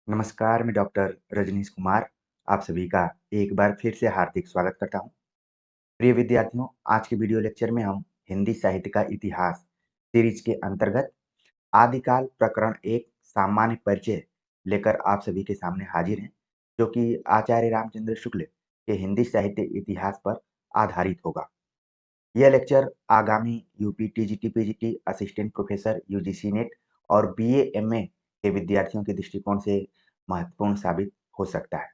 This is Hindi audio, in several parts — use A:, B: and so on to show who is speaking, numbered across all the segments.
A: नमस्कार, मैं डॉक्टर रजनीश कुमार आप सभी का एक बार फिर से हार्दिक स्वागत करता हूँ। प्रिय विद्यार्थियों, आज के वीडियो लेक्चर में हम हिंदी साहित्य का इतिहास सीरीज के अंतर्गत आदिकाल प्रकरण 1 सामान्य परिचय लेकर आप सभी के सामने हाजिर हैं, जो कि आचार्य रामचंद्र शुक्ल के हिंदी साहित्य इतिहास पर आधारित होगा। यह लेक्चर आगामी UP TGT PGT assistant professor UGC net और बीए एमए के विद्यार्थियों के दृष्टिकोण से महत्वपूर्ण साबित हो सकता है।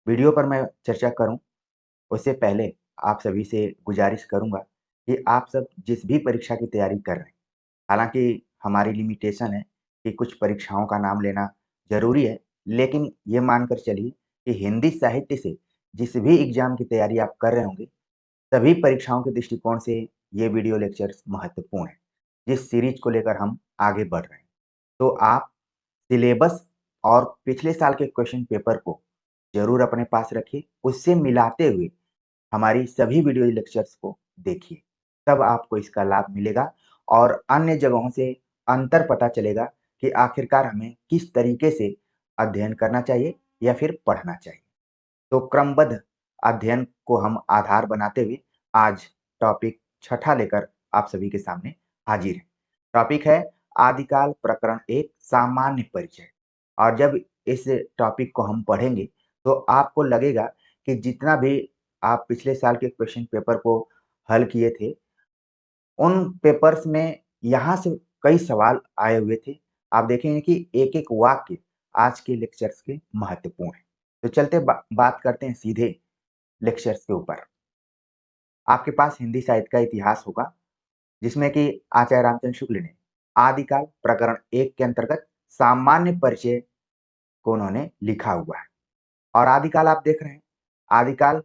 A: वीडियो पर मैं चर्चा करूं उससे पहले आप सभी से गुजारिश करूंगा कि आप सब जिस भी परीक्षा की तैयारी कर रहे हैं, हालांकि हमारी लिमिटेशन है कि कुछ परीक्षाओं का नाम लेना जरूरी है, लेकिन ये मानकर चलिए कि हिंदी साहित्य से जिस भी एग्जाम की तैयारी आप कर रहे होंगे, सभी परीक्षाओं के दृष्टिकोण से ये वीडियो लेक्चर्स महत्वपूर्ण है, जिस सीरीज को लेकर हम आगे बढ़ रहे हैं। तो आप सिलेबस और पिछले साल के क्वेश्चन पेपर को जरूर अपने पास रखिए, उससे मिलाते हुए हमारी सभी वीडियो लेक्चर्स को देखिए, तब आपको इसका लाभ मिलेगा और अन्य जगहों से अंतर पता चलेगा कि आखिरकार हमें किस तरीके से अध्ययन करना चाहिए या फिर पढ़ना चाहिए। तो क्रमबद्ध अध्ययन को हम आधार बनाते हुए आज टॉपिक छठा लेकर आप सभी के सामने हाजिर है। टॉपिक है आदिकाल प्रकरण 1 सामान्य परिचय। और जब इस टॉपिक को हम पढ़ेंगे तो आपको लगेगा कि जितना भी आप पिछले साल के क्वेश्चन पेपर को हल किए थे, उन पेपर्स में यहाँ से कई सवाल आए हुए थे। आप देखेंगे कि एक-एक वाक्य आज के लेक्चर्स के महत्वपूर्ण है। तो चलते बात करते हैं सीधे लेक्चर्स के ऊपर। आपके पास हिंदी साहित्य का इतिहास होगा, जिसमें कि आचार्य रामचंद्र शुक्ल ने आदिकाल प्रकरण 1 के अंतर्गत सामान्य परिचय को उन्होंने लिखा हुआ है। और आदिकाल आप देख रहे हैं, आदिकाल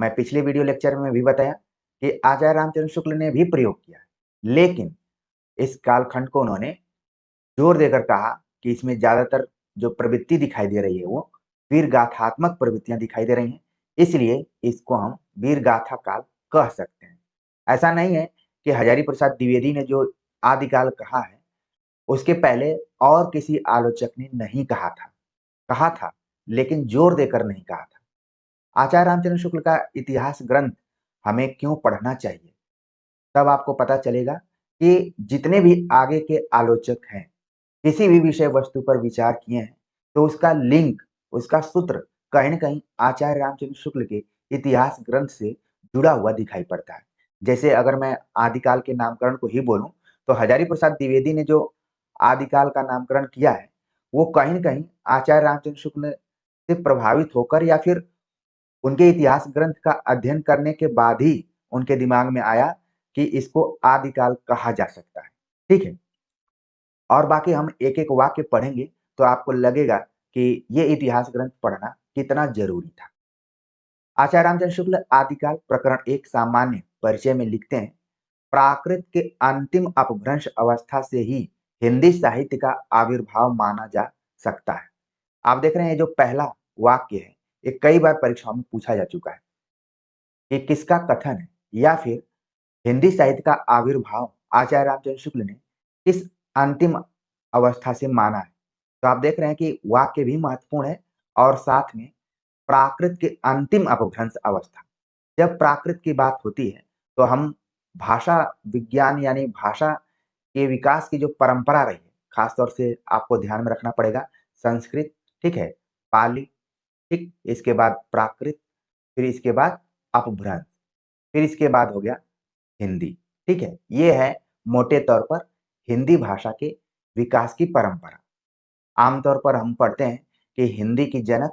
A: मैं पिछले वीडियो लेक्चर में भी बताया कि आचार्य रामचंद्र शुक्ल ने भी प्रयोग किया है, लेकिन इस कालखंड को उन्होंने जोर देकर कहा कि इसमें ज्यादातर जो प्रवृत्ति दिखाई दे रही है वो वीर गाथात्मक प्रवृत्तियां दिखाई दे रही हैं, इसलिए इसको हम वीर गाथा काल कह सकते हैं। ऐसा नहीं है कि हजारी प्रसाद द्विवेदी ने जो आदिकाल कहा है उसके पहले और किसी आलोचक ने नहीं कहा था, लेकिन जोर देकर नहीं कहा था। आचार्य रामचंद्र शुक्ल का इतिहास ग्रंथ हमें क्यों पढ़ना चाहिए, तब आपको पता चलेगा कि जितने भी आगे के आलोचक हैं, किसी भी विषय वस्तु पर विचार किए हैं, तो उसका लिंक, उसका सूत्र कहीं न कहीं आचार्य रामचंद्र शुक्ल के इतिहास ग्रंथ से जुड़ा हुआ दिखाई पड़ता है। जैसे अगर मैं आदिकाल के नामकरण को ही बोलूं, तो हजारी प्रसाद द्विवेदी ने जो आदिकाल का नामकरण किया है, वो कहीं न कहीं आचार्य रामचंद्र शुक्ल से प्रभावित होकर या फिर उनके इतिहास ग्रंथ का अध्ययन करने के बाद ही उनके दिमाग में आया कि इसको आदिकाल कहा जा सकता है। ठीक है? और बाकी हम एक-एक वाक्य पढ़ेंगे तो आपको लगेगा कि ये इतिहास ग्रंथ पढ़ना कितना ज़रूरी था। आचार्य रामचंद्र शुक्ल आदिकाल प्रकरण 1 सामान्य परिचय में लिखते हैं, प्राकृत के अंतिम अपभ्रंश अवस्था से ही हिंदी साहित्य का आविर्भाव माना जा सकता है। आप देख रहे हैं, ये जो पहला वाक्य है, ये कई बार परीक्षाओं में पूछा जा चुका है कि किसका कथन है या फिर हिंदी साहित्य का आविर्भाव आचार्य रामचंद्र शुक्ल ने किस अंतिम अवस्था से माना है। तो आप देख रहे हैं कि वाक्य भी महत्वपूर्ण है और साथ में प्राकृत के अंतिम अपभ्रंश अवस्था। जब प्राकृत की बात होती है तो हम भाषा विज्ञान यानी भाषा के विकास की जो परंपरा रही है, खास तौर से आपको ध्यान में रखना पड़ेगा संस्कृत, ठीक है, पाली, ठीक, इसके बाद प्राकृत, फिर इसके बाद अपभ्रंश, फिर इसके बाद हो गया हिंदी। ठीक है, ये है मोटे तौर पर हिंदी भाषा के विकास की परंपरा। आमतौर पर हम पढ़ते हैं कि हिंदी की जनक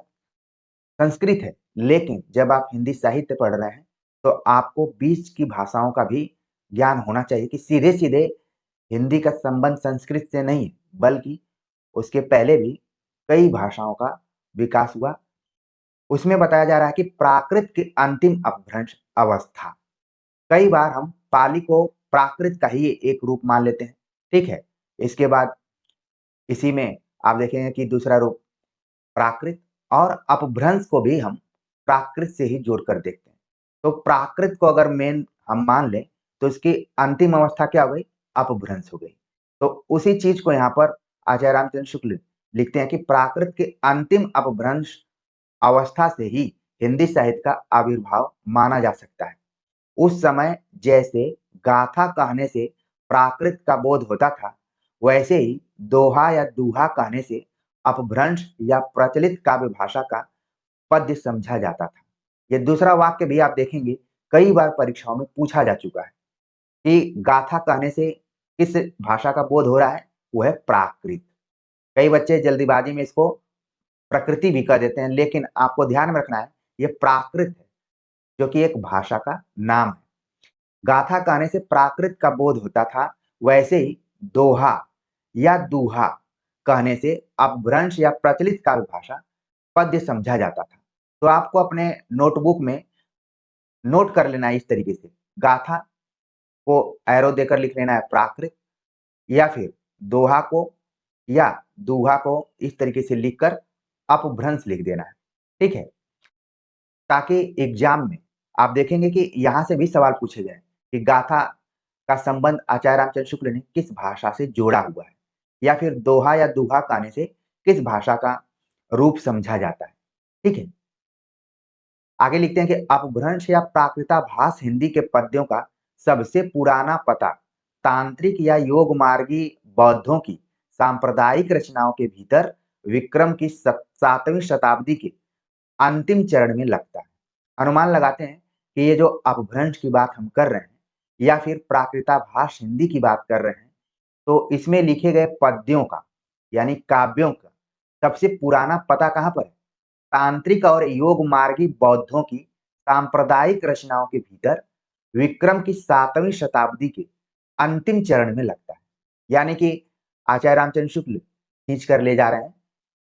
A: संस्कृत है, लेकिन जब आप हिंदी साहित्य पढ़ रहे हैं तो आपको बीच की भाषाओं का भी ज्ञान होना चाहिए कि सीधे-सीधे हिंदी का संबंध संस्कृत से नहीं, बल्कि उसके पहले भी कई भाषाओं का विकास हुआ। उसमें बताया जा रहा है कि प्राकृत की अंतिम अपभ्रंश अवस्था। कई बार हम पाली को प्राकृत का ही एक रूप मान लेते हैं, ठीक है? इसके बाद इसी में आप देखेंगे कि दूसरा रूप प्राकृत और अपभ्रंश को भी हम प्राकृत से ही जोड़कर देखते हैं। तो प्राकृत को अगर मेन हम मान लें, तो इसकी अंतिम अवस्था क्या हो गई? अपभ्रंश हो गई। तो उसी चीज़ को यहाँ पर आचार्य रामचंद्र शुक्ल लिखते हैं कि प्राकृत के अंतिम अपभ्रंश अवस्था से ही हिंदी साहित्य का आविर्भाव माना जा सकता है। उस समय जैसे गाथा कहने से प्राकृत का बोध होता था, वैसे ही दोहा या दूहा कहने से अपभ्रंश या प्रचलित काव्य भाषा का पद्य समझा जाता था। ये दूसरा वाक्य भी आप देखेंगे कई बार परीक्षाओं में पूछा जा चुका है कि गाथा कहने से किस भाषा का बोध हो रहा है, वो है प्राकृत। कई बच्चे जल्दीबाजी में इसको प्रकृति भी कह देते हैं, लेकिन आपको ध्यान में रखना है ये प्राकृत है, जो कि एक भाषा का नाम है। गाथा कहने से प्राकृत का बोध होता था, वैसे ही दोहा या दूहा कहने से अपभ्रंश या प्रचलित काव्य भाषा पद्य समझा जाता था। तो आपको अपने नोटबुक में नोट कर लेना है इस तरीके से, गाथा को एरो देकर लिख लेना है प्राकृत, या फिर दोहा को या दूहा को इस तरीके से लिखकर अपभ्रंश लिख देना है। ठीक है? ताकि एग्जाम में आप देखेंगे कि यहाँ से भी सवाल पूछे गए कि गाथा का संबंध आचार्य रामचंद्र शुक्ल ने किस भाषा से जोड़ा हुआ है, या फिर दोहा या दूहा कहने से किस भाषा का रूप समझा जाता है। ठीक है? आगे लिखते हैं कि अपभ्रंश या प्राकृताभास हिंदी के पद्यों का सबसे पुराना पता तांत्रिक या योग मार्गी बौद्धों की सांप्रदायिक रचनाओं के भीतर विक्रम की 7वीं शताब्दी के अंतिम चरण में लगता है। अनुमान लगाते हैं कि ये जो अपभ्रंश की बात हम कर रहे हैं या फिर प्राकृताभास हिंदी की बात कर रहे हैं, तो इसमें लिखे गए पद्यों का यानी काव्यों का सबसे पुराना पता कहाँ पर है? तांत्रिक और योग मार्गी बौद्धों की सांप्रदायिक रचनाओं के भीतर विक्रम की 7वीं शताब्दी के अंतिम चरण में लगता है। यानी कि आचार्य रामचंद्र शुक्ल खींच कर ले जा रहे हैं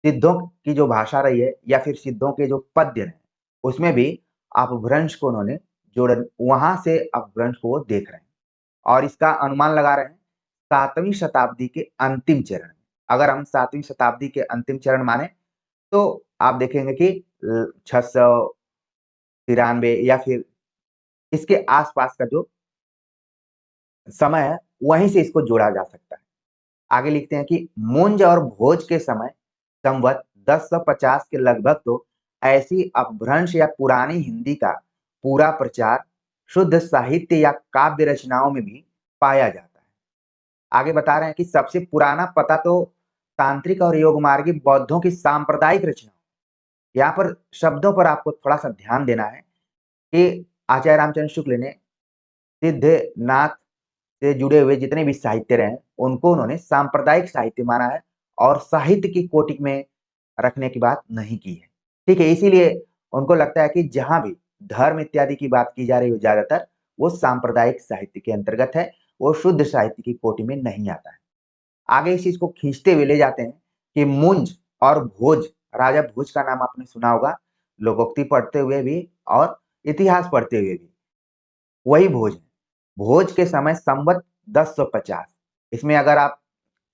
A: सिद्धों की जो भाषा रही है या फिर सिद्धों के जो पद्य हैं, उसमें भी अपभ्रंश को उन्होंने जोड़, वहां से अपभ्रंश को वो देख रहे हैं और इसका अनुमान लगा रहे हैं 7वीं शताब्दी के अंतिम चरण में। अगर हम 7वीं शताब्दी के अंतिम चरण माने तो आप देखेंगे कि 693 या फिर इसके आसपास का जो समय है, वहीं से इसको जोड़ा जा सकता है। आगे लिखते हैं कि मुंज और भोज के समय संवत 1050 के लगभग तो ऐसी अपभ्रंश या पुरानी हिंदी का पूरा प्रचार शुद्ध साहित्य या काव्य रचनाओं में भी पाया जाता है। आगे बता रहे हैं कि सबसे पुराना पता तो तांत्रिक और योगमार्गी बौद्धों की सांप्रदायिक रचना। यहाँ पर शब्दों पर आपको थोड़ा सा ध्यान देना है कि आचार्य रामचंद्र शुक्ल ने सिद्धनाथ से जुड़े हुए जितने भी साहित्य रहे उनको उन्होंने सांप्रदायिक साहित्य माना है और साहित्य की कोटि में रखने की बात नहीं की है। ठीक है, इसीलिए उनको लगता है कि जहां भी धर्म इत्यादि की बात की जा रही हो ज्यादातर वो सांप्रदायिक साहित्य के अंतर्गत है, वो शुद्ध साहित्य की कोटि में नहीं आता है। आगे इस चीज को खींचते हुए ले जाते हैं कि मुंज और भोज, राजा भोज का नाम आपने सुना होगा लोकोक्ति पढ़ते हुए भी और इतिहास पढ़ते हुए भी, वही भोज है। भोज के समय संवत 1050, इसमें अगर आप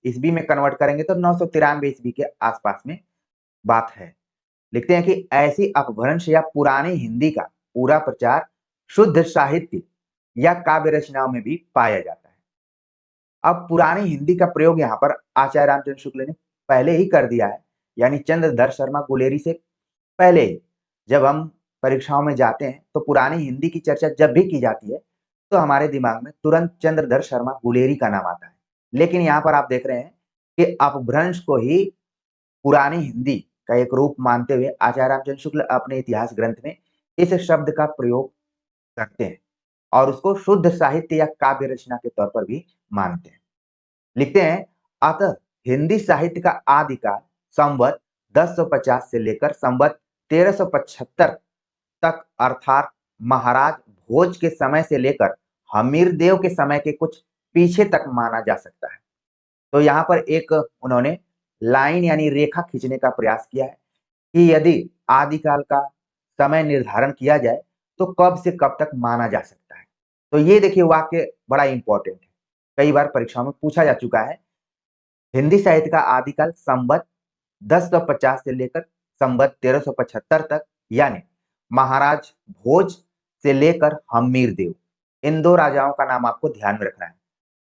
A: ईस्वी में कन्वर्ट करेंगे तो 993 ईस्वी के आसपास में बात है। लिखते हैं कि ऐसी अपभ्रंश या पुरानी हिंदी का पूरा प्रचार शुद्ध साहित्य या काव्य रचनाओं में भी पाया जाता है। अब पुरानी हिंदी का प्रयोग यहाँ पर आचार्य रामचंद्र शुक्ल ने पहले ही कर दिया है, यानी चंद्रधर शर्मा गुलेरी से पहले ही। जब हम परीक्षाओं में जाते हैं तो पुरानी हिंदी की चर्चा जब भी की जाती है तो हमारे दिमाग में तुरंत चंद्रधर शर्मा गुलेरी का नाम आता है। लेकिन यहाँ पर आप देख रहे हैं कि अपभ्रंश को ही पुरानी हिंदी का एक रूप मानते हुए आचार्य रामचंद्र शुक्ल अपने इतिहास ग्रंथ में इस शब्द का प्रयोग करते हैं और उसको शुद्ध साहित्य या काव्य रचना के तौर पर भी मानते हैं। लिखते हैं, अतः हिंदी साहित्य का आदिकाल संवत 1050 से लेकर संवत 1375 तक अर्थात महाराज भोज के समय से लेकर हमीर देव के समय के कुछ पीछे तक माना जा सकता है। तो यहाँ पर एक उन्होंने लाइन यानी रेखा खींचने का प्रयास किया है कि यदि आदिकाल का समय निर्धारण किया जाए तो कब से कब तक माना जा सकता है। तो ये देखिए वाक्य बड़ा इंपॉर्टेंट है, कई बार परीक्षाओं में पूछा जा चुका है। हिंदी साहित्य का आदिकाल संवत 1050 से लेकर संवत 1375 तक, यानी महाराज भोज से लेकर हम्मीर देव, इन दो राजाओं का नाम आपको ध्यान में रखना है।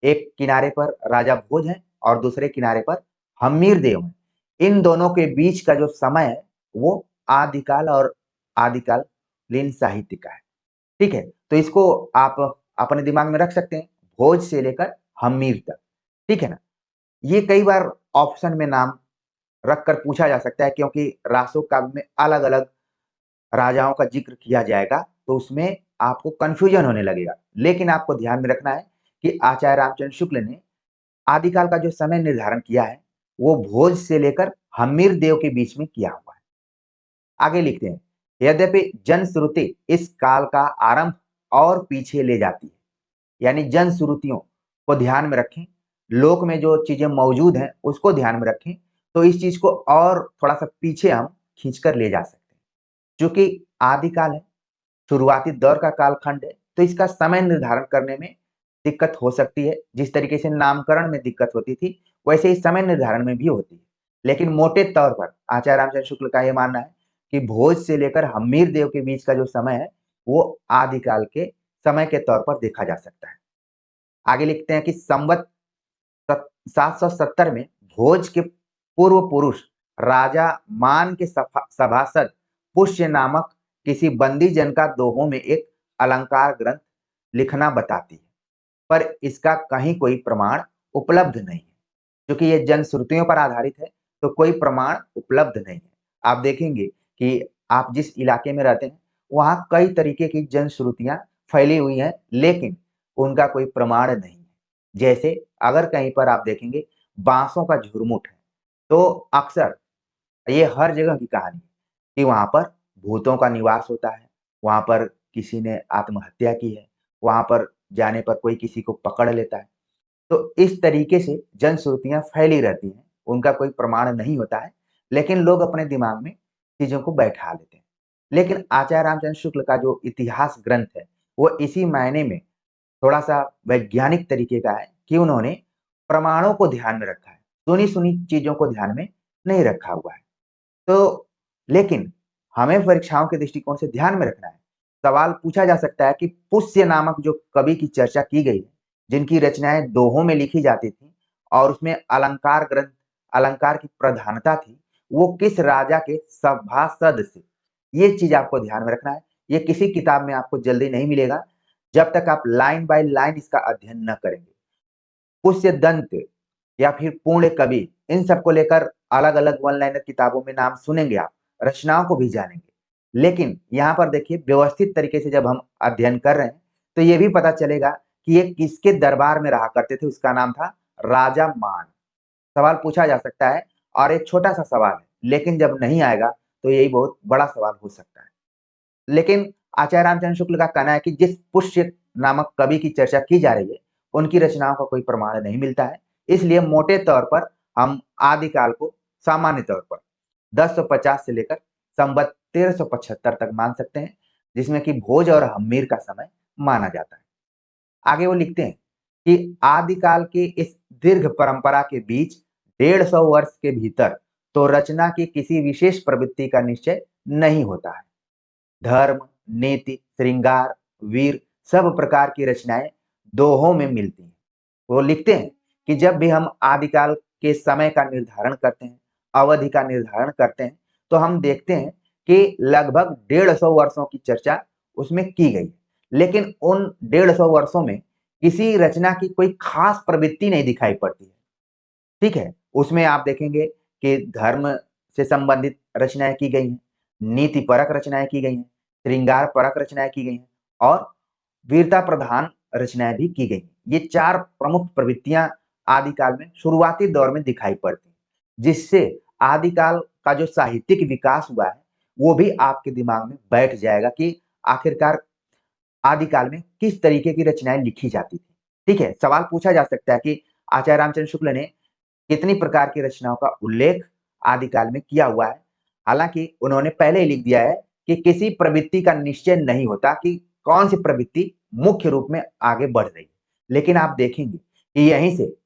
A: एक किनारे पर राजा भोज है और दूसरे किनारे पर हम्मीर देव है। इन दोनों के बीच का जो समय है वो आदिकाल और आदिकालीन साहित्य का है। ठीक है, तो इसको आप अपने दिमाग में रख सकते हैं, भोज से लेकर हम्मीर तक। ठीक है ना? ये कई बार ऑप्शन में नाम रखकर पूछा जा सकता है, क्योंकि रासो काव्य में अलग-अलग राजाओं का जिक्र किया जाएगा, तो उसमें आपको कन्फ्यूजन होने लगेगा। लेकिन आपको ध्यान में रखना है कि आचार्य रामचंद्र शुक्ल ने आदिकाल का जो समय निर्धारण किया है, वो भोज से लेकर हम्मीर देव के बीच में किया हुआ है। आगे लिखते हैं, यद्यपि जनश्रुति इस काल का आरंभ और पीछे ले जाती है। यानी जनश्रुतियों को ध्यान में रखें, लोक में जो चीजें मौजूद हैं उसको ध्यान में रखें, तो इस चीज को और थोड़ा सा पीछे हम खींचकर ले जा सकते हैं। चूंकि आदिकाल है, शुरुआती दौर का कालखंड है, तो इसका समय निर्धारण करने में दिक्कत हो सकती है। जिस तरीके से नामकरण में दिक्कत होती थी, वैसे ही समय निर्धारण में भी होती है। लेकिन मोटे तौर पर आचार्य रामचंद्र शुक्ल का यह मानना है कि भोज से लेकर हम्मीर देव के बीच का जो समय है, वो आदिकाल के समय के तौर पर देखा जा सकता है। आगे लिखते हैं कि संवत 770 में भोज के पूर्व पुरुष राजा मान के सभासद पुष्य नामक किसी बंदी जन का दोहों में एक अलंकार ग्रंथ लिखना बताती है, पर इसका कहीं कोई प्रमाण उपलब्ध नहीं है। क्योंकि ये जनश्रुतियों पर आधारित है, तो कोई प्रमाण उपलब्ध नहीं है। आप देखेंगे कि आप जिस इलाके में रहते हैं, वहां कई तरीके की जनश्रुतियां फैली हुई हैं, लेकिन उनका कोई प्रमाण नहीं है। जैसे अगर कहीं पर आप देखेंगे बांसों का झुरमुट है, तो अक्सर ये हर जगह की कहानी है कि वहां पर भूतों का निवास होता है, वहां पर किसी ने आत्महत्या की है, वहां पर जाने पर कोई किसी को पकड़ लेता है। तो इस तरीके से जनश्रुतियां फैली रहती हैं, उनका कोई प्रमाण नहीं होता है, लेकिन लोग अपने दिमाग में चीजों को बैठा लेते हैं। लेकिन आचार्य रामचंद्र शुक्ल का जो इतिहास ग्रंथ है, वो इसी मायने में थोड़ा-सा वैज्ञानिक तरीके का है कि उन्होंने प्रमाणों को ध्यान में रखा है, सुनी-सुनी चीज़ों को ध्यान में नहीं रखा हुआ है। तो लेकिन हमें परीक्षाओं के दृष्टिकोण से ध्यान में रखना है। सवाल पूछा जा सकता है कि पुष्य नामक जो कवि की चर्चा की गई है, जिनकी रचनाएँ दोहों में लिखी जाती थी और उसमें अलंकार की प्रधानता थी, वो किस राजा के सभासद से? ये चीज़ आपको ध्यान में रखना है। ये किसी किताब में आपको जल्दी नहीं मिलेगा, जब तक आप लाइन बाय लाइन इसका अध्ययन न करेंगे। पुष्य दंत या फिर पूर्ण कवि, इन सबको लेकर अलग-अलग वन लाइनर किताबों में नाम सुनेंगे आप, रचनाओं को भी जानेंगे। लेकिन यहाँ पर देखिए व्यवस्थित तरीके से जब हम अध्ययन कर रहे हैं, तो ये भी पता चलेगा कि ये किसके दरबार में रहा करते थे, उसका नाम था राजा मान। सवाल पूछा जा सकता है और एक छोटा-सा सवाल है, लेकिन जब नहीं आएगा, तो यही बहुत बड़ा सवाल हो सकता है। लेकिन आचार्य रामचंद्र शुक्ल का कहना है कि जिस पुष्य नामक कवि की चर्चा की जा रही है, उनकी रचनाओं का कोई प्रमाण नहीं मिलता है। इसलिए मोटे तौर पर हम आदिकाल को सामान्य तौर पर 1050 से लेकर संवत 1375 तक मान सकते हैं, जिसमें कि भोज और हम्मीर का समय माना जाता है। आगे वो लिखते हैं कि आदिकाल की इस दीर्घ परंपरा के बीच 150 वर्ष के भीतर तो रचना की किसी विशेष प्रवृत्ति का निश्चय नहीं होता है। धर्म, नीति, श्रृंगार, वीर सब प्रकार की रचनाएं दोहों में मिलती हैं। वो लिखते हैं कि जब भी हम आदिकाल के समय का निर्धारण करते हैं, अवधि का निर्धारण करते हैं, तो हम देखते हैं कि लगभग 150 वर्षों की चर्चा उसमें की गई। लेकिन उन 150 वर्षों में किसी रचना की कोई खास प्रवृत्ति नहीं दिखाई पड़ती है। ठीक है? उसमें आप देखेंगे कि धर्म से संबंधित रचनाएँ की गई हैं, नीतिपरक रचनाएँ की गई हैं, श्रृंगार परक रचनाएँ की गई हैं और वीरता प्रधान रचनाएँ भी की गई हैं। ये 4 प्रमुख प्रवृत्तियाँ आदिकाल में शुरुआती दौर में दिखाई पड़ती हैं, जिससे आदिकाल का जो साहित्यिक विकास हुआ है, वो भी आपके दिमाग में बैठ जाएगा कि आखिरकार आदिकाल में किस तरीके की रचनाएँ लिखी जाती थी। ठीक है? सवाल पूछा जा सकता है कि आचार्य रामचंद्र शुक्ल ने कितनी प्रकार की रचनाओं का उल्लेख आदिकाल में किया हुआ है। हालाँकि उन्होंने पहले ही लिख दिया है कि किसी प्रवृत्ति का निश्चय नहीं होता कि कौन-सी प्रवृत्ति मुख्य रूप में आगे बढ़ रही है। लेकिन आप देखेंगे कि यहीं से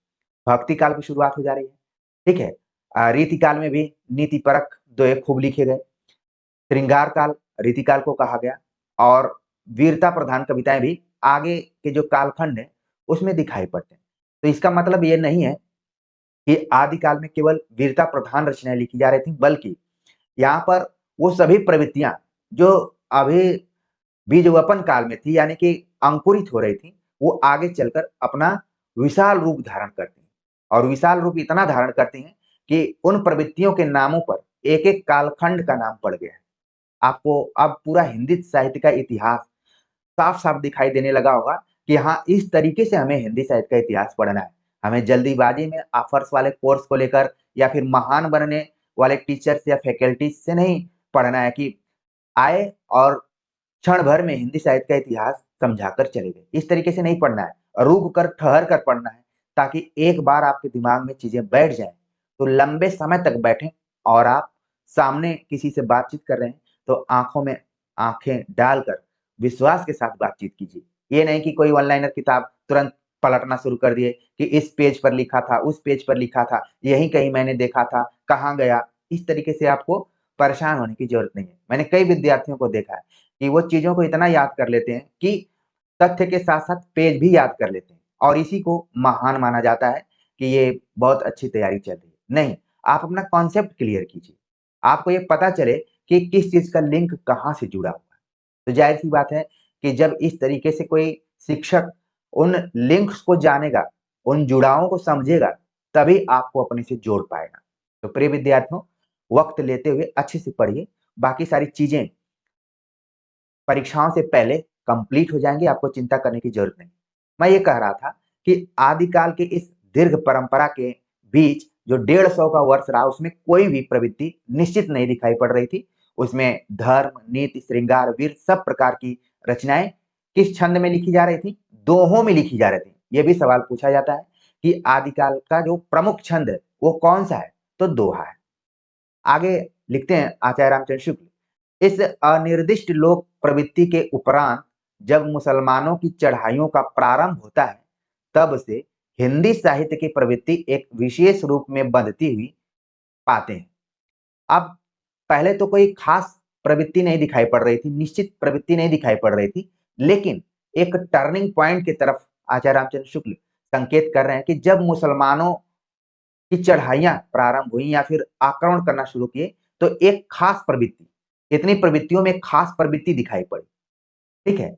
A: भक्ति काल की शुरुआत हो जा रही है। ठीक है? रीति काल में भी नीतिपरक दोहे खूब लिखे गए। श्रृंगार काल, रीति काल को कहा गया और वीरता प्रधान कविताएँ भी आगे के जो कालखंड है, उसमें दिखाई पड़ते हैं। तो इसका मतलब ये नहीं है कि आदिकाल में केवल वीरता प्रधान रचनाएं लिखी जा रही थी, बल्कि यहाँ पर वो सभी प्रवृत्तियां जो अभी बीजवपन काल में थी, यानी कि अंकुरित हो रही थी, वो आगे चलकर अपना विशाल रूप धारण करती हैं। और विशाल रूप इतना धारण करती हैं कि उन प्रवृत्तियों के नामों पर एक एक कालखंड का नाम पड़ गया है। आपको अब पूरा हिंदी साहित्य का इतिहास साफ साफ दिखाई देने लगा होगा कि हाँ, इस तरीके से हमें हिंदी साहित्य का इतिहास पढ़ना है। हमें जल्दीबाजी में ऑफर्स वाले कोर्स को लेकर या फिर महान बनने वाले टीचर्स या फैकल्टीज से नहीं पढ़ना है कि आए और क्षण भर में हिंदी साहित्य का इतिहास समझाकर चले गए। इस तरीके से नहीं पढ़ना है, रुक कर ठहर कर पढ़ना है, ताकि एक बार आपके दिमाग में चीजें बैठ जाएं, तो लंबे समय तक बैठें। और आप सामने किसी से बातचीत कर रहे हैं तो आंखों में आंखें डालकर विश्वास के साथ बातचीत कीजिए। ये नहीं कि कोई वन लाइनर किताब तुरंत पलटना शुरू कर दिए कि इस पेज पर लिखा था, उस पेज पर लिखा था, यही कहीं मैंने देखा था, कहाँ गया। इस तरीके से आपको परेशान होने की जरूरत नहीं है। मैंने कई विद्यार्थियों को देखा है कि वो चीजों को इतना याद कर लेते हैं कि तथ्य के साथ साथ पेज भी याद कर लेते हैं, और इसी को महान माना जाता है कि ये बहुत अच्छी तैयारी चल रही है। नहीं, आप अपना कॉन्सेप्ट क्लियर कीजिए। आपको ये पता चले कि किस चीज का लिंक कहाँ से जुड़ा हुआ है। तो जाहिर सी बात है कि जब इस तरीके से कोई शिक्षक उन लिंक्स को जानेगा, उन जुड़ावों को समझेगा, तभी आपको अपने से जोड़ पाएगा। तो प्रिय विद्यार्थियों, वक्त लेते हुए अच्छे से पढ़िए। बाकी सारी चीजें परीक्षाओं से पहले कंप्लीट हो जाएंगी, आपको चिंता करने की जरूरत नहीं। मैं ये कह रहा था कि आदिकाल के इस दीर्घ परंपरा के बीच जो 150 का वर्ष रहा, उसमें कोई भी प्रवृत्ति निश्चित नहीं दिखाई पड़ रही थी। उसमें धर्म, नीति, श्रृंगार, वीर सब प्रकार की रचनाएं किस छंद में लिखी जा रही थी? दोहों में लिखी जा रही थी। ये भी सवाल पूछा जाता है कि आदिकाल का जो प्रमुख छंद है वो कौन सा है? तो दोहा है। आगे लिखते हैं आचार्य रामचंद्र शुक्ल, इस अनिर्दिष्ट लोक प्रवृत्ति के उपरांत जब मुसलमानों की चढ़ाइयों का प्रारंभ होता है, तब से हिंदी साहित्य की प्रवृत्ति एक विशेष रूप में बंधती हुई पाते हैं। अब पहले तो कोई खास प्रवृत्ति नहीं दिखाई पड़ रही थी, निश्चित प्रवृत्ति नहीं दिखाई पड़ रही थी, लेकिन एक टर्निंग पॉइंट की तरफ आचार्य रामचंद्र शुक्ल संकेत कर रहे हैं कि जब मुसलमानों की चढ़ाइयां प्रारंभ हुई या फिर आक्रमण करना शुरू किए, तो एक खास प्रवृत्ति, इतनी प्रवृत्तियों में एक खास प्रवृत्ति दिखाई पड़ी। ठीक है।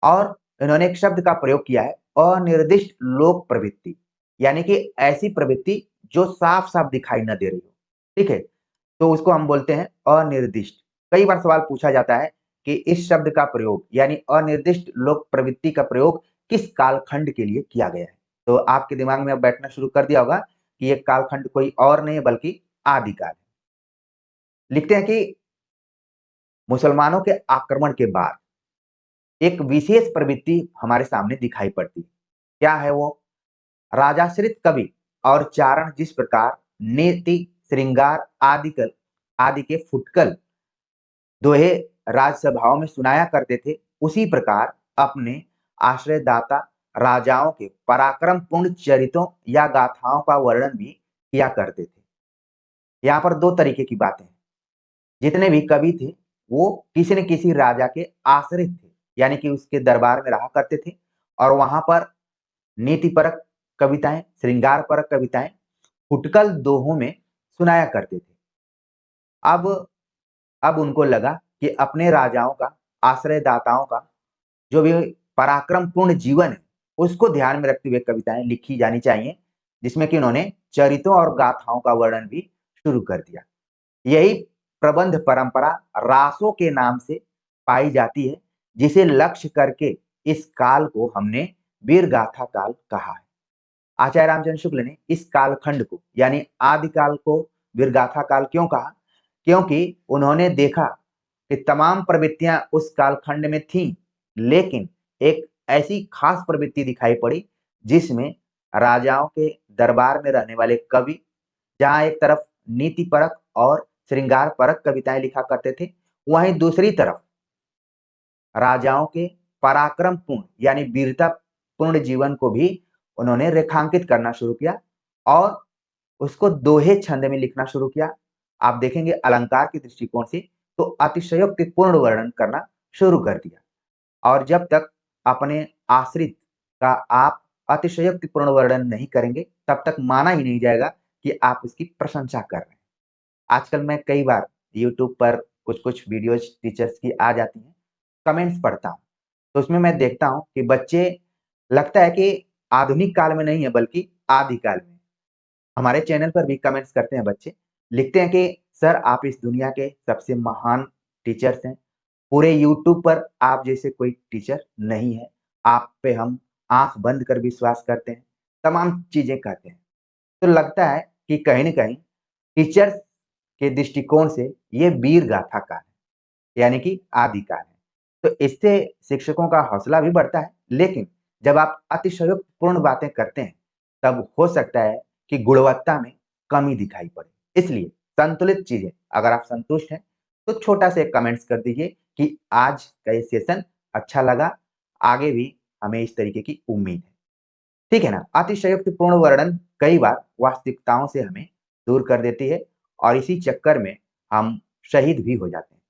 A: और इन्होंने एक शब्द का प्रयोग किया है, अनिर्दिष्ट लोक प्रवृत्ति, यानी कि ऐसी प्रवृत्ति जो साफ साफ दिखाई न दे रही हो। ठीक है। तो उसको हम बोलते हैं अनिर्दिष्ट। कई बार सवाल पूछा जाता है कि इस शब्द का प्रयोग यानी अनिर्दिष्ट लोक प्रवृत्ति का प्रयोग किस कालखंड के लिए किया गया है? तो आपके दिमाग में अब बैठना शुरू कर दिया होगा कि ये कालखंड कोई और नहीं है बल्कि आदिकाल है। लिखते हैं कि मुसलमानों के आक्रमण के बाद एक विशेष प्रवृत्ति हमारे सामने दिखाई पड़ती है। क्या है वो? राजाश्रित कवि और चारण जिस प्रकार नीति, श्रृंगार आदि के फुटकल दोहे राजसभाओं में सुनाया करते थे, उसी प्रकार अपने आश्रयदाता राजाओं के पराक्रमपूर्ण चरित्रों या गाथाओं का वर्णन भी किया करते थे। यहाँ पर दो तरीके की बातें हैं। जितने भी कवि थे वो किसी न किसी राजा के आश्रित थे, यानी कि उसके दरबार में रहा करते थे, और वहां पर नीतिपरक कविताएं, श्रृंगार परक कविताएं फुटकल दोहों में सुनाया करते थे। अब अब उनको लगा कि अपने राजाओं का, आश्रयदाताओं का जो भी पराक्रमपूर्ण जीवन है, उसको ध्यान में रखते हुए कविताएं लिखी जानी चाहिए, जिसमें कि उन्होंने चरित्रों और गाथाओं का वर्णन भी शुरू कर दिया। यही प्रबंध परंपरा रासों के नाम से पाई जाती है, जिसे लक्ष्य करके इस काल को हमने वीर गाथा काल कहा है। आचार्य रामचंद्र शुक्ल ने इस कालखंड को यानी आदिकाल को वीरगाथा काल क्यों कहा? क्योंकि उन्होंने देखा कि तमाम प्रवृत्तियां उस कालखंड में थीं, लेकिन एक ऐसी खास प्रवृत्ति दिखाई पड़ी जिसमें राजाओं के दरबार में रहने वाले कवि जहां एक तरफ नीति परक और श्रृंगार परक कविताएं लिखा करते थे, वहीं दूसरी तरफ राजाओं के पराक्रमपूर्ण यानी वीरता पूर्ण जीवन को भी उन्होंने रेखांकित करना शुरू किया और उसको दोहे छंद में लिखना शुरू किया। आप देखेंगे अलंकार के दृष्टिकोण से तो अतिशयोक्तिपूर्ण वर्णन करना शुरू कर दिया। और जब तक अपने आश्रित का आप अतिशयोक्तिपूर्ण वर्णन नहीं करेंगे, तब तक माना ही नहीं जाएगा कि आप उसकी प्रशंसा कर रहे हैं। आजकल मैं कई बार यूट्यूब पर कुछ-कुछ वीडियोज़ टीचर्स की आ जाती हैं, कमेंट्स पढ़ता हूँ। तो उसमें मैं देखता हूँ कि बच्चे लगता है कि आधुनिक काल में नहीं है बल्कि आदि काल में। हमारे चैनल पर भी कमेंट्स करते हैं बच्चे, लिखते हैं कि सर आप इस दुनिया के सबसे महान टीचर्स हैं। पूरे यूट्यूब पर आप जैसे कोई टीचर नहीं है। आप पे हम आँख बंद कर विश्वास करते हैं। तमाम चीज़ें कहते हैं। तो लगता है कि कहीं न कहीं टीचर्स के दृष्टिकोण से ये वीर गाथा का है, यानी कि आदि काल है। तो इससे शिक्षकों का हौसला भी बढ़ता है, लेकिन जब आप अतिशयोक्तिपूर्ण बातें करते हैं, तब हो सकता है कि गुणवत्ता में कमी दिखाई पड़े। इसलिए संतुलित चीज़ें अगर आप संतुष्ट हैं, तो छोटा सा एक कमेंट्स कर दीजिए कि आज का ये सेशन अच्छा लगा, आगे भी हमें इस तरीके की उम्मीद है। ठीक है ना? अतिशयोक्तिपूर्ण वर्णन कई बार वास्तविकताओं से हमें दूर कर देती है और इसी चक्कर में हम शहीद भी हो जाते हैं।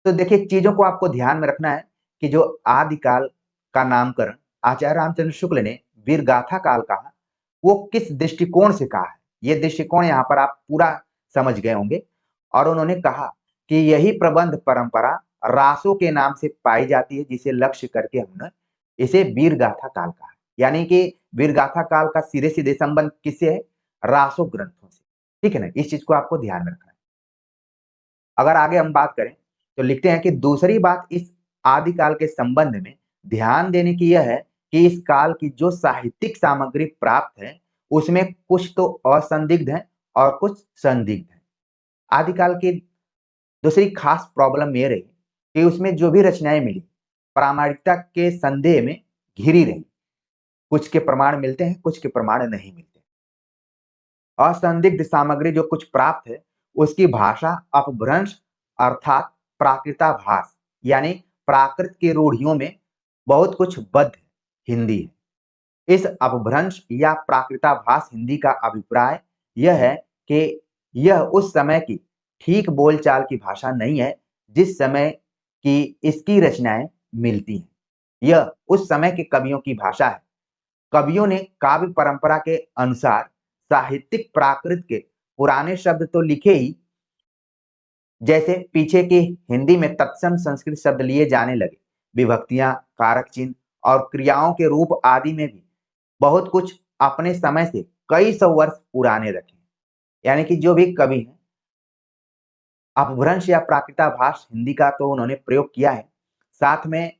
A: तो देखिए चीज़ों को आपको ध्यान में रखना है कि जो आदिकाल का नामकरण आचार्य रामचंद्र शुक्ल ने वीरगाथा काल कहा, वो किस दृष्टिकोण से कहा है? ये दृष्टिकोण यहाँ पर आप पूरा समझ गए होंगे और उन्होंने कहा कि यही प्रबंध परंपरा रासों के नाम से पाई जाती है, जिसे लक्ष्य करके हमने इसे वीरगाथा काल कहा। यानी कि वीरगाथा काल का सीधे-सीधे संबंध किससे है? रासो ग्रंथों से। ठीक है ना? इस चीज़ को आपको ध्यान में रखना है। अगर आगे हम बात करें, तो लिखते हैं कि दूसरी बात इस आदि काल के संबंध में ध्यान देने की यह है कि इस काल की जो साहित्यिक सामग्री प्राप्त है, उसमें कुछ तो असंदिग्ध है और कुछ संदिग्ध है। आदिकाल की दूसरी खास प्रॉब्लम ये रही कि उसमें जो भी रचनाएँ मिली, प्रामाणिकता के संदेह में घिरी रहीं। कुछ के प्रमाण मिलते हैं, कुछ के प्रमाण नहीं मिलते। असंदिग्ध सामग्री जो कुछ प्राप्त है, उसकी भाषा अपभ्रंश अर्थात प्राकृताभास यानी प्राकृत की रूढ़ियों में बहुत कुछ बद्ध हिंदी है। इस अपभ्रंश या प्राकृताभास हिंदी का अभिप्राय यह है कि यह उस समय की ठीक बोलचाल की भाषा नहीं है, जिस समय की इसकी रचनाएँ मिलती हैं। यह उस समय के कवियों की भाषा है। कवियों ने काव्य परंपरा के अनुसार साहित्यिक प्राकृत के पुराने शब्द तो लिखे ही, जैसे पीछे की हिंदी में तत्सम संस्कृत शब्द लिए जाने लगे। विभक्तियां, कारक चिन्ह और क्रियाओं के रूप आदि में भी बहुत कुछ अपने समय से कई सौ वर्ष पुराने रखे। यानी कि जो भी कवि हैं, अपभ्रंश या प्राकृताभास हिंदी का तो उन्होंने प्रयोग किया है। साथ में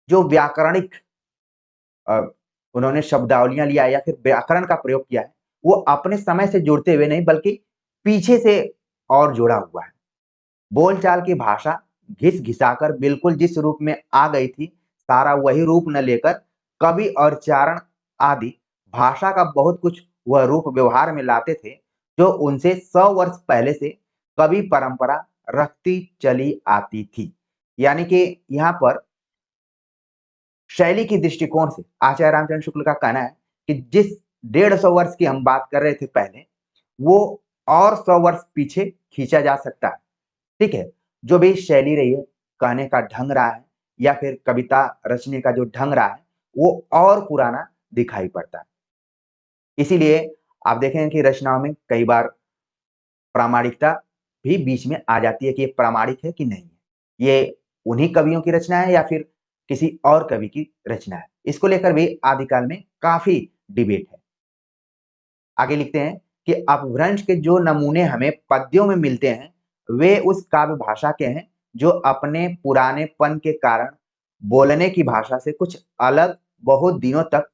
A: जो व्याकरणिक अ, उन्होंने शब्दावलियाँ लिया या फिर व्याकरण का प्रयोग किया है, वो अपने समय से जुड़ते हुए नहीं बल्कि पीछे से और जुड़ा हुआ है। बोलचाल की भाषा घिस-घिसाकर बिल्कुल जिस रूप में आ गई थी, सारा वही रूप न लेकर कवि और चारण आदि भाषा का बहुत कुछ वह रूप व्यवहार में लाते थे, जो उनसे 100 वर्ष पहले से कवि परंपरा रखती चली आती थी। यानी कि यहाँ पर शैली की दृष्टिकोण से आचार्य रामचंद्र शुक्ल का कहना है कि जिस 150 वर्ष की हम बात कर रहे थे पहले, वो और 100 वर्ष पीछे खींचा जा सकता है। ठीक है? जो भी शैली रही है, कहने का ढंग रहा है या फिर कविता रचने का जो ढंग रहा है, वो और पुराना दिखाई पड़ता है। इसीलिए आप देखेंगे कि रचनाओं में कई बार प्रामाणिकता भी बीच में आ जाती है कि ये प्रामाणिक है कि नहीं है। ये उन्हीं कवियों की रचना है या फिर किसी और कवि की रचना है। इसको लेकर भी आदिकाल में काफ़ी डिबेट है। आगे लिखते हैं कि अपभ्रंश के जो नमूने हमें पद्यों में मिलते हैं, वे उस काव्य भाषा के हैं, जो अपने पुरानेपन के कारण बोलने की भाषा से कुछ अलग बहुत दिनों तक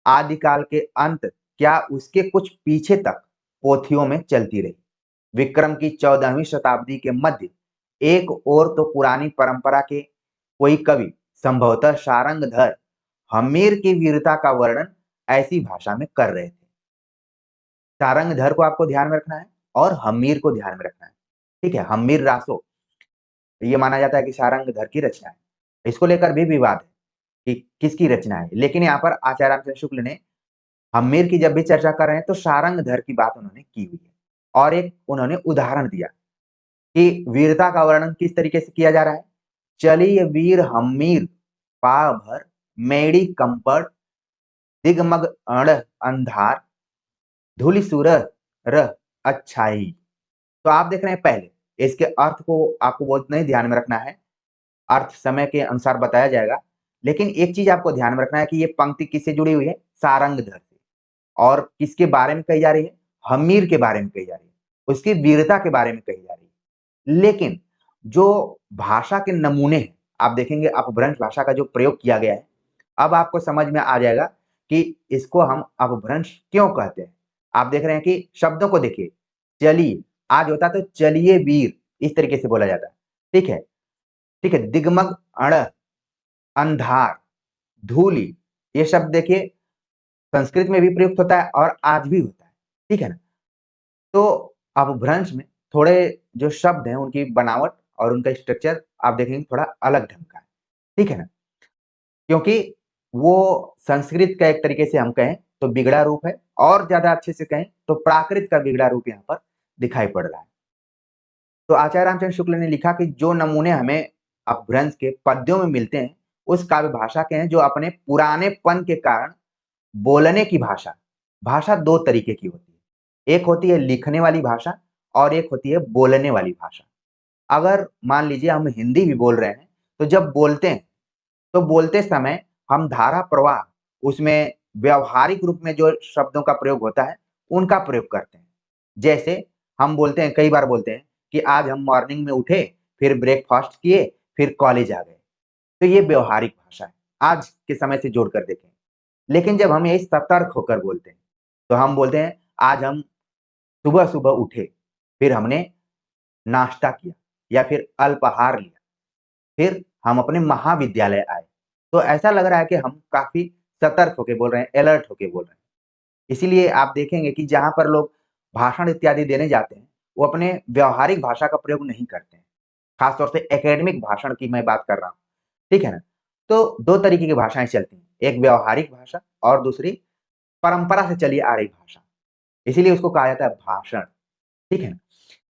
A: आदिकाल के अंत क्या उसके कुछ पीछे तक पोथियों में चलती रही। विक्रम की 14वीं शताब्दी के मध्य एक ओर तो पुरानी परंपरा के कोई कवि संभवतः सारंगधर हम्मीर की वीरता का वर्णन ऐसी भाषा में कर रहे थे। सारंगधर को आपको ध्यान में रखना है और हम्मीर को ध्यान में रखना है। ठीक है? हम्मीर रासो ये माना जाता है कि सारंगधर की रचना है। इसको लेकर भी विवाद है कि किसकी रचना है। लेकिन यहाँ पर आचार्य रामचंद्र शुक्ल ने हम्मीर की जब भी चर्चा कर रहे हैं तो सारंगधर की बात उन्होंने की हुई है और एक उन्होंने उदाहरण दिया कि वीरता का वर्णन किस तरीके से किया जा रहा है। चलिए वीर हम्मीर पा भर मेड़ी कंपट दिगमग अण अंधार धूलि सूरह र अच्छाई। तो आप देख रहे हैं पहले इसके अर्थ को आपको बहुत नहीं ध्यान में रखना है, अर्थ समय के अनुसार बताया जाएगा। लेकिन एक चीज़ आपको ध्यान में रखना है कि ये पंक्ति किससे जुड़ी हुई है? सारंगधर से। और किसके बारे में कही जा रही है? हम्मीर के बारे में कही जा रही है, उसकी वीरता के बारे में कही जा रही है। लेकिन जो भाषा के नमूने हैं, आप देखेंगे अपभ्रंश भाषा का जो प्रयोग किया गया है, अब आपको समझ में आ जाएगा कि इसको हम अपभ्रंश क्यों कहते हैं। आप देख रहे हैं कि शब्दों को देखिए, चलिए, आज होता तो चलिए वीर, इस तरीके से बोला जाता है। ठीक है? ठीक है, दिगमग अण, अंधार, धूलि, ये शब्द देखिए संस्कृत में भी प्रयुक्त होता है और आज भी होता है। ठीक है ना? तो अपभ्रंश में थोड़े जो शब्द हैं उनकी बनावट और उनका स्ट्रक्चर आप देखेंगे थोड़ा अलग ढंग का है। ठीक है ना? क्योंकि वो संस्कृत का एक तरीके से हम कहें तो बिगड़ा रूप है, और ज़्यादा अच्छे से कहें तो प्राकृत का बिगड़ा रूप यहाँ पर दिखाई पड़ रहा है। तो आचार्य रामचंद्र शुक्ल ने लिखा कि जो नमूने हमें अपभ्रंश के पद्यों में मिलते हैं, उस काव्य भाषा के हैं जो अपने पुरानेपन के कारण बोलने की भाषा, भाषा 2 तरीके की होती है। एक होती है लिखने वाली भाषा और एक होती है बोलने वाली भाषा। अगर मान लीजिए हम हिंदी भी बोल रहे हैं, तो जब बोलते हैं, तो बोलते समय हम धारा प्रवाह, उसमें व्यावहारिक रूप में जो शब्दों का प्रयोग होता है, उनका प्रयोग करते हैं। जैसे हम बोलते हैं, कई बार बोलते हैं कि आज हम मॉर्निंग में उठे, फिर ब्रेकफ़ास्ट किए, फिर कॉलेज आ गए। तो ये व्यावहारिक भाषा है, आज के समय से जोड़कर देखें। लेकिन जब हम यही सतर्क होकर बोलते हैं, तो हम बोलते हैं आज हम सुबह-सुबह उठे, फिर हमने नाश्ता किया या फिर अल्पाहार लिया, फिर हम अपने महाविद्यालय आए। तो ऐसा लग रहा है कि हम काफ़ी सतर्क होके बोल रहे हैं, अलर्ट होके बोल रहे हैं। इसीलिए आप देखेंगे कि जहाँ पर लोग भाषण इत्यादि देने जाते हैं, वो अपने व्यावहारिक भाषा का प्रयोग नहीं करते हैं। खास तौर से एकेडमिक भाषण की मैं बात कर रहा हूँ, ठीक है ना? तो 2 तरीके की भाषाएँ चलती हैं, एक व्यावहारिक भाषा और दूसरी परंपरा से चली आ रही भाषा। इसीलिए उसको कहा जाता है भाषण, ठीक है ना?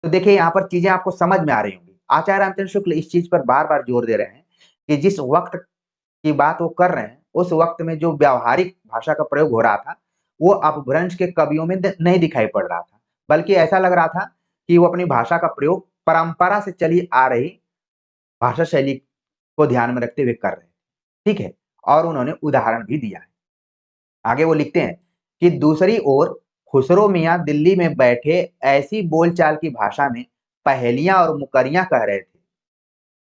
A: तो देखिए यहाँ पर चीज़ें आपको समझ में आ रही होंगी। आचार्य रामचंद्र शुक्ल इस चीज़ पर बार-बार जोर दे रहे हैं कि जिस वक़्त की बात वो कर रहे हैं, उस वक़्त में जो व्यावहारिक भाषा का प्रयोग हो रहा था, वो अपभ्रंश के कवियों में नहीं दिखाई पड़ रहा था। बल्कि ऐसा लग रहा था कि वो अपनी भाषा का प्रयोग परंपरा से चली आ रही भाषा शैली को ध्यान में रखते हुए कर रहे हैं। ठीक है? और उन्होंने उदाहरण भी दिया है। आगे वो लिखते हैं कि दूसरी ओर खुसरो मियाँ दिल्ली में बैठे ऐसी बोलचाल की भाषा में पहेलियाँ और मुकरियाँ कह रहे थे।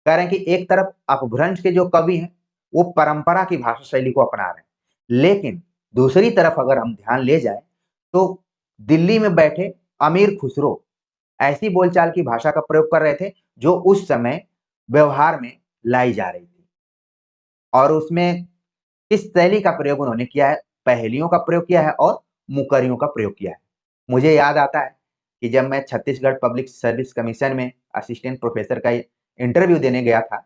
A: कह रहे हैं कि एक तरफ अपभ्रंश के जो कवि हैं, वो परंपरा की भाषा शैली को अपना रहे हैं। लेकिन दूसरी तरफ अगर हम ध्यान ले जाएँ, तो दिल्ली में बैठे अमीर खुसरो ऐसी बोलचाल की भाषा का प्रयोग कर रहे थे, जो उस समय व्यवहार में लाई जा रही थी। और उसमें किस शैली का प्रयोग उन्होंने किया है, पहेलियों का प्रयोग किया है और मुकरियों का प्रयोग किया है। मुझे याद आता है कि जब मैं छत्तीसगढ़ पब्लिक सर्विस कमीशन में असिस्टेंट प्रोफेसर का इंटरव्यू देने गया था,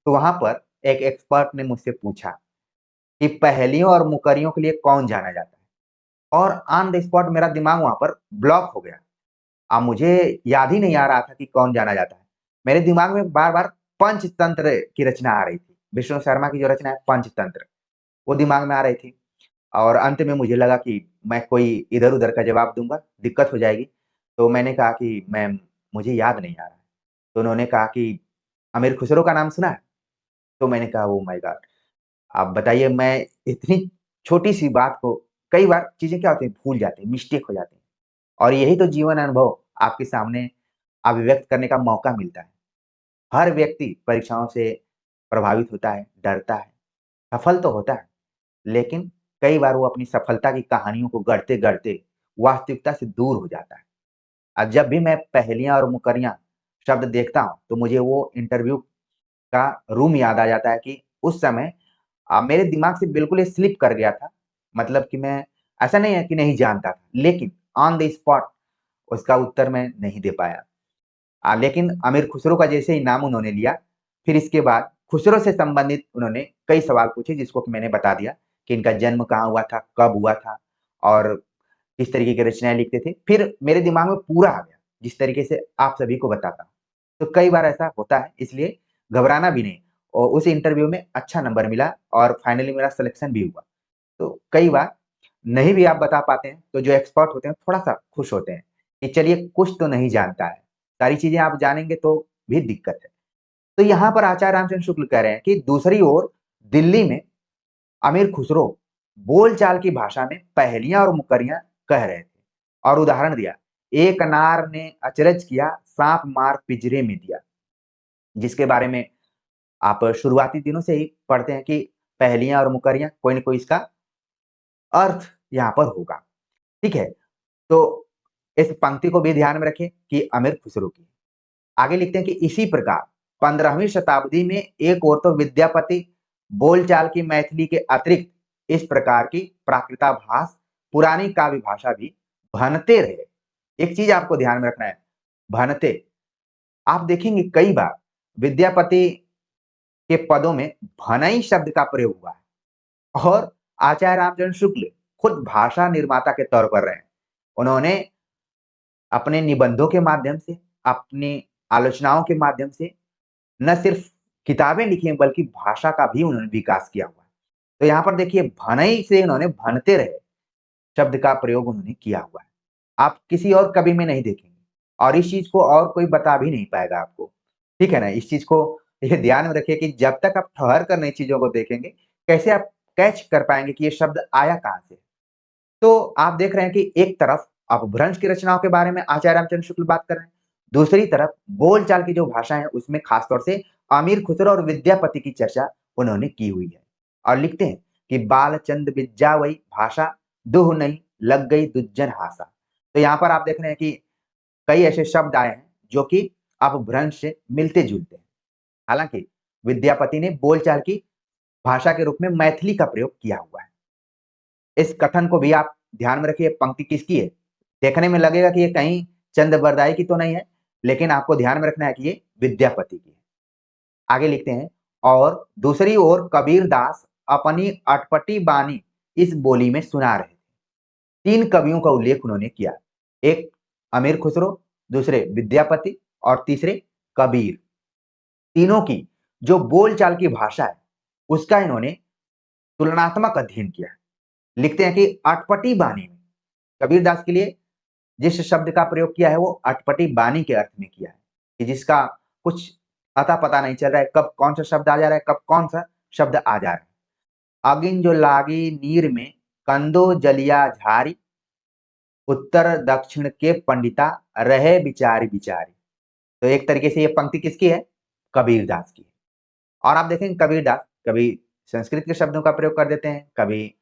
A: तो वहाँ पर एक एक्सपर्ट ने मुझसे पूछा कि पहेलियों और मुकरियों के लिए कौन जाना जाता है? और ऑन द स्पॉट मेरा दिमाग वहाँ पर ब्लॉक हो गया। अब मुझे याद ही नहीं आ रहा था कि कौन जाना जाता है। मेरे दिमाग में बार-बार पंचतंत्र की रचना आ रही थी। विष्णु शर्मा की जो रचना है पंचतंत्र, वो दिमाग में आ रही थी। और अंत में मुझे लगा कि मैं कोई इधर-उधर का जवाब दूँगा, दिक्कत हो जाएगी। तो मैंने कहा कि मैम मुझे याद नहीं आ रहा है। तो उन्होंने कहा कि अमीर खुसरो का नाम सुना है? तो मैंने कहा ओह माय गॉड! आप बताइए, मैं इतनी छोटी-सी बात को कई बार चीज़ें क्या होती हैं भूल जाते हैं, मिस्टेक हो जाती हैं। और यही तो जीवन अनुभव आपके सामने अभिव्यक्त करने का मौका मिलता है। हर व्यक्ति परीक्षाओं से प्रभावित होता है, डरता है, सफल तो होता है, लेकिन कई बार वो अपनी सफलता की कहानियों को गढ़ते-गढ़ते वास्तविकता से दूर हो जाता है। जब भी मैं पहेलियाँ और मुकरियाँ शब्द देखता हूँ, तो मुझे वो इंटरव्यू का रूम याद आ जाता है कि उस समय मेरे दिमाग से बिल्कुल ये स्लिप कर गया था। मतलब कि मैं ऐसा नहीं है कि नहीं जानता था, लेकिन ऑन द स्पॉट उसका उत्तर मैं नहीं दे पाया। लेकिन अमीर खुसरो का जैसे ही नाम उन्होंने लिया, फिर इसके बाद खुसरो से संबंधित उन्होंने कई सवाल पूछे जिसको कि मैंने बता दिया कि इनका जन्म कहाँ हुआ था, कब हुआ था और किस तरीके की रचनाएँ लिखते थे। फिर मेरे दिमाग में पूरा आ गया, जिस तरीके से आप सभी को बताता हूँ। तो कई बार ऐसा होता है, इसलिए घबराना भी नहीं। और उस इंटरव्यू में अच्छा नंबर मिला और फाइनली मेरा सिलेक्शन भी हुआ। तो कई बार नहीं भी आप बता पाते हैं, तो जो एक्सपर्ट होते हैं थोड़ा-सा खुश होते हैं कि चलिए कुछ तो नहीं जानता है, सारी चीजें आप जानेंगे तो भी दिक्कत है। तो यहाँ पर आचार्य रामचंद्र शुक्ल कह रहे हैं कि दूसरी ओर दिल्ली में अमीर खुसरो बोलचाल की भाषा में पहेलियां और मुक्करियां कह रहे थे और उदाहरण दिया, एक नार ने अचरज किया, सांप मार पिंजरे में दिया, जिसके बारे में आप शुरुआती दिनों से ही पढ़ते हैं कि पहेलियां और मुक्करियां कोई ना कोई इसका अर्थ यहाँ पर होगा। ठीक है, तो इस पंक्ति को भी ध्यान में रखें कि अमीर खुसरो की। आगे लिखते हैं कि इसी प्रकार 15वीं शताब्दी में एक और तो विद्यापति बोलचाल की मैथिली के अतिरिक्त इस प्रकार की प्राकृताभास पुरानी काव्य भाषा भी भनते रहे। एक चीज आपको ध्यान में रखना है, भनते। आप देखेंगे कई बार विद्यापति के पदों में भनई शब्द का प्रयोग हुआ है और आचार्य रामचंद्र शुक्ल खुद भाषा निर्माता के तौर पर रहे। उन्होंने अपने निबंधों के माध्यम से, अपनी आलोचनाओं के माध्यम से न सिर्फ किताबें लिखी हैं बल्कि भाषा का भी उन्होंने विकास किया हुआ है। तो यहाँ पर देखिए भनई से उन्होंने भनते रहे शब्द का प्रयोग उन्होंने किया हुआ है। आप किसी और कवि में नहीं देखेंगे और इस चीज को और कोई बता भी नहीं पाएगा आपको। ठीक है ना? इस चीज को ये ध्यान में रखिए कि जब तक आप ठहर कर नई चीजों को देखेंगे, कैसे आप कैच कर पाएंगे कि ये शब्द आया कहाँ से। तो आप देख रहे हैं कि एक तरफ अपभ्रंश की रचनाओं के बारे में आचार्य रामचंद्र शुक्ल बात कर रहे हैं, दूसरी तरफ बोलचाल की जो भाषा है उसमें खासतौर से अमीर खुसरो और विद्यापति की चर्चा उन्होंने की हुई है और लिखते हैं कि बालचंद विद्या वही भाषा दुह नहीं लग गई दुज्जन हासा। तो यहाँ पर आप देख रहे हैं कि कई ऐसे शब्द आए हैं जो कि अपभ्रंश से मिलते जुलते हैं। हालांकि विद्यापति ने बोलचाल की भाषा के रूप में मैथिली का प्रयोग किया हुआ है। इस कथन को भी आप ध्यान में रखिए, पंक्ति किसकी है। देखने में लगेगा कि ये कहीं चंद बरदाई की तो नहीं है, लेकिन आपको ध्यान में रखना है कि ये विद्यापति की है। आगे लिखते हैं, और दूसरी ओर कबीर दास अपनी अटपटी बानी इस बोली में सुना रहे थे। 3 कवियों का उल्लेख उन्होंने किया, एक अमीर खुसरो, दूसरे विद्यापति और तीसरे कबीर। तीनों की जो बोलचाल की भाषा है उसका इन्होंने तुलनात्मक अध्ययन किया। लिखते हैं कि अटपटी बानी में कबीरदास के लिए जिस शब्द का प्रयोग किया है वो अटपटी बानी के अर्थ में किया है, कि जिसका कुछ अता पता नहीं चल रहा है, कब कौन सा शब्द आ जा रहा है, कब कौन सा शब्द आ जा रहा है। अगिन जो लागी नीर में कंदो जलिया झारी, उत्तर दक्षिण के पंडिता रहे बिचारी बिचारी। तो एक तरीके से ये पंक्ति किसकी है? कबीरदास की है। और आप देखेंगे कबीरदास कभी संस्कृत के शब्दों का प्रयोग कर देते हैं, कभी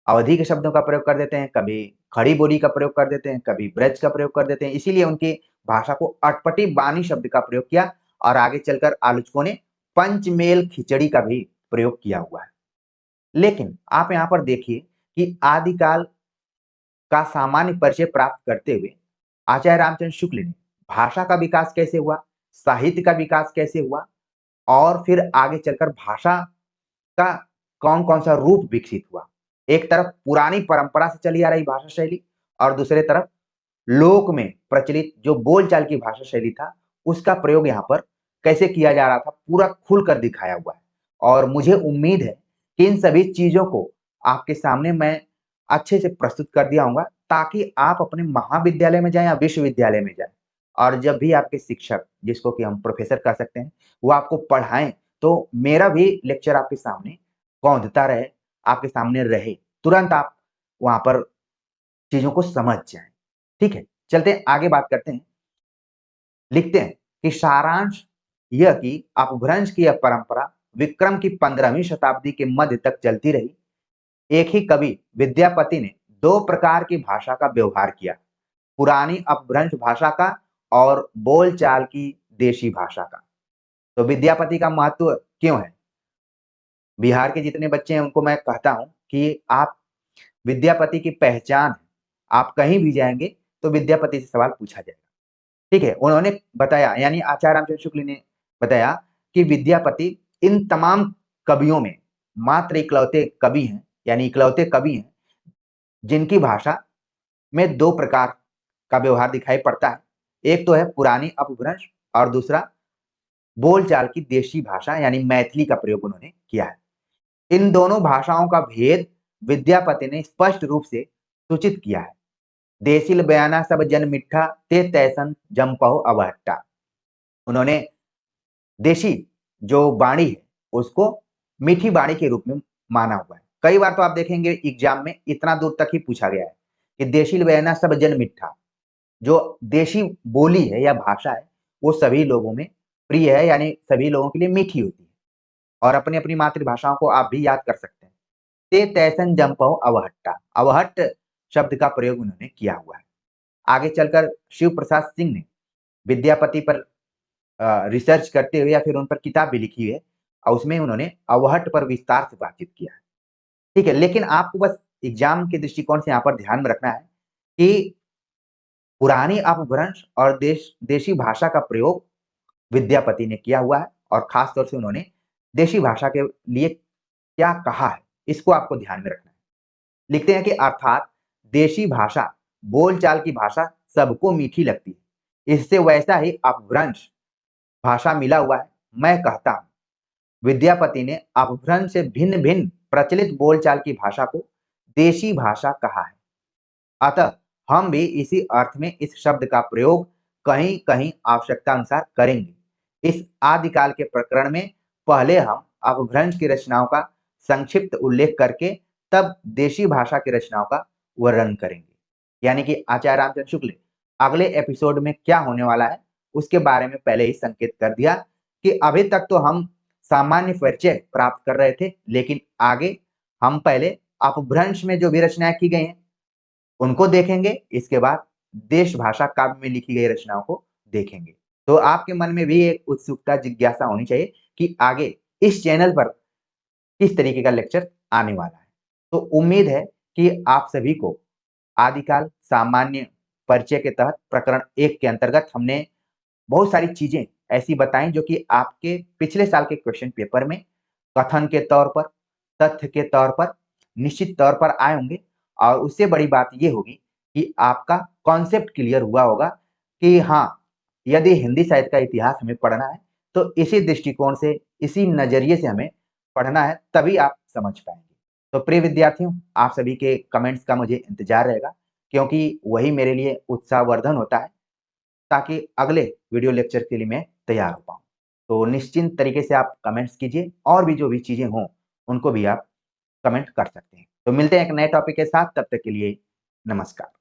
A: अवधि के शब्दों का प्रयोग कर देते हैं, कभी खड़ी बोली का प्रयोग कर देते हैं, कभी ब्रज का प्रयोग कर देते हैं। इसीलिए उनकी भाषा को अटपटी बानी शब्द का प्रयोग किया और आगे चलकर आलोचकों ने पंचमेल खिचड़ी का भी प्रयोग किया हुआ है। लेकिन आप यहाँ पर देखिए कि आदिकाल का सामान्य परिचय प्राप्त करते हुए आचार्य रामचंद्र शुक्ल ने भाषा का विकास कैसे हुआ, साहित्य का विकास कैसे हुआ और फिर आगे चलकर भाषा का कौन-कौन सा रूप विकसित हुआ। एक तरफ पुरानी परंपरा से चली आ रही भाषा शैली और दूसरे तरफ लोक में प्रचलित जो बोलचाल की भाषा शैली था, उसका प्रयोग यहाँ पर कैसे किया जा रहा था, पूरा खुलकर दिखाया हुआ है। और मुझे उम्मीद है कि इन सभी चीज़ों को आपके सामने मैं अच्छे से प्रस्तुत कर दिया होऊँगा, ताकि आप अपने महाविद्यालय में जाएँ या विश्वविद्यालय में जाएँ और जब भी आपके शिक्षक, जिसको कि हम प्रोफ़ेसर कह सकते हैं, वो आपको पढ़ाएँ, तो मेरा भी लेक्चर आपके सामने कौंधता रहे, आपके सामने रहे। तुरंत आप वहाँ पर चीज़ों को समझ जाएँ। ठीक है? चलते हैं आगे बात करते हैं। लिखते हैं कि सारांश यह कि अपभ्रंश की यह परंपरा विक्रम की 15वीं शताब्दी के मध्य तक चलती रही। एक ही कवि विद्यापति ने 2 प्रकार की भाषा का व्यवहार किया, पुरानी अपभ्रंश भाषा का और बोलचाल की देशी भाषा का। तो विद्यापति का महत्व क्यों है? बिहार के जितने बच्चे हैं उनको मैं कहता हूँ कि आप विद्यापति की पहचान है। आप कहीं भी जाएँगे तो विद्यापति से सवाल पूछा जाएगा। ठीक है? उन्होंने बताया, यानी आचार्य रामचंद्र शुक्ल ने बताया कि विद्यापति इन तमाम कवियों में मात्र इकलौते कवि हैं, यानी इकलौते कवि हैं, जिनकी भाषा में 2 प्रकार का व्यवहार दिखाई पड़ता है। एक तो है पुरानी अपभ्रंश और दूसरा बोलचाल की देशी भाषा यानी मैथिली का प्रयोग उन्होंने किया है। इन दोनों भाषाओं का भेद विद्यापति ने स्पष्ट रूप से सूचित किया है। देसिल बयाना सब जन मिठा ते तैसन जमपहो अवहट्टा। उन्होंने देशी जो वाणी है उसको मीठी वाणी के रूप में माना हुआ है। कई बार तो आप देखेंगे एग्जाम में इतना दूर तक ही पूछा गया है कि देसिल बयाना सब जन मिठा, जो देशी बोली है या भाषा है वो सभी लोगों में प्रिय है, यानी सभी लोगों के लिए मीठी होती है। और अपनी अपनी मातृभाषाओं को आप भी याद कर सकते हैं। ते तैसन जमपहो अवहट्टा, अवहट्ट शब्द का प्रयोग उन्होंने किया हुआ है। आगे चलकर शिव प्रसाद सिंह ने विद्यापति पर रिसर्च करते हुए या फिर उन पर किताब भी लिखी है और उसमें उन्होंने अवहट्ट पर विस्तार से बातचीत किया है। ठीक है, लेकिन आपको बस एग्जाम के दृष्टिकोण से यहाँ पर ध्यान में रखना है कि पुरानी अपभ्रंश और देशी भाषा का प्रयोग विद्यापति ने किया हुआ है और खास तौर से उन्होंने देशी भाषा के लिए क्या कहा है, इसको आपको ध्यान में रखना है। लिखते हैं कि अर्थात देशी भाषा बोलचाल की भाषा सबको मीठी लगती है, इससे वैसा ही अपभ्रंश भाषा मिला हुआ है। मैं कहता हूं, विद्यापति ने अपभ्रंश से भिन्न भिन्न प्रचलित बोलचाल की भाषा को देशी भाषा कहा है। अतः हम भी इसी अर्थ में इस शब्द का प्रयोग कहीं कहीं आवश्यकता अनुसार करेंगे। इस आदिकाल के प्रकरण में पहले हम अपभ्रंश की रचनाओं का संक्षिप्त उल्लेख करके तब देशी भाषा की रचनाओं का वर्णन करेंगे। यानी कि आचार्य रामचंद्र शुक्ल अगले एपिसोड में क्या होने वाला है उसके बारे में पहले ही संकेत कर दिया कि अभी तक तो हम सामान्य परिचय प्राप्त कर रहे थे, लेकिन आगे हम पहले अपभ्रंश में जो भी रचनाएं की गई हैं उनको देखेंगे, इसके बाद देश भाषा काव्य में लिखी गई रचनाओं को देखेंगे। तो आपके मन में भी एक उत्सुकता, जिज्ञासा होनी चाहिए कि आगे इस चैनल पर किस तरीके का लेक्चर आने वाला है। तो उम्मीद है कि आप सभी को आदिकाल सामान्य परिचय के तहत प्रकरण 1 के अंतर्गत हमने बहुत सारी चीजें ऐसी बताई जो कि आपके पिछले साल के क्वेश्चन पेपर में कथन के तौर पर, तथ्य के तौर पर निश्चित तौर पर आए होंगे। और उससे बड़ी बात ये होगी कि आपका कॉन्सेप्ट क्लियर हुआ होगा कि हाँ, यदि हिंदी साहित्य का इतिहास हमें पढ़ना है तो इसी दृष्टिकोण से, इसी नजरिए से हमें पढ़ना है, तभी आप समझ पाएंगे। तो प्रिय विद्यार्थियों, आप सभी के कमेंट्स का मुझे इंतजार रहेगा, क्योंकि वही मेरे लिए उत्साहवर्धन होता है ताकि अगले वीडियो लेक्चर के लिए मैं तैयार हो पाऊँ। तो निश्चिंत तरीके से आप कमेंट्स कीजिए और भी जो भी चीज़ें हों, उनको भी आप कमेंट कर सकते हैं। तो मिलते हैं एक नए टॉपिक के साथ, तब तक के लिए नमस्कार।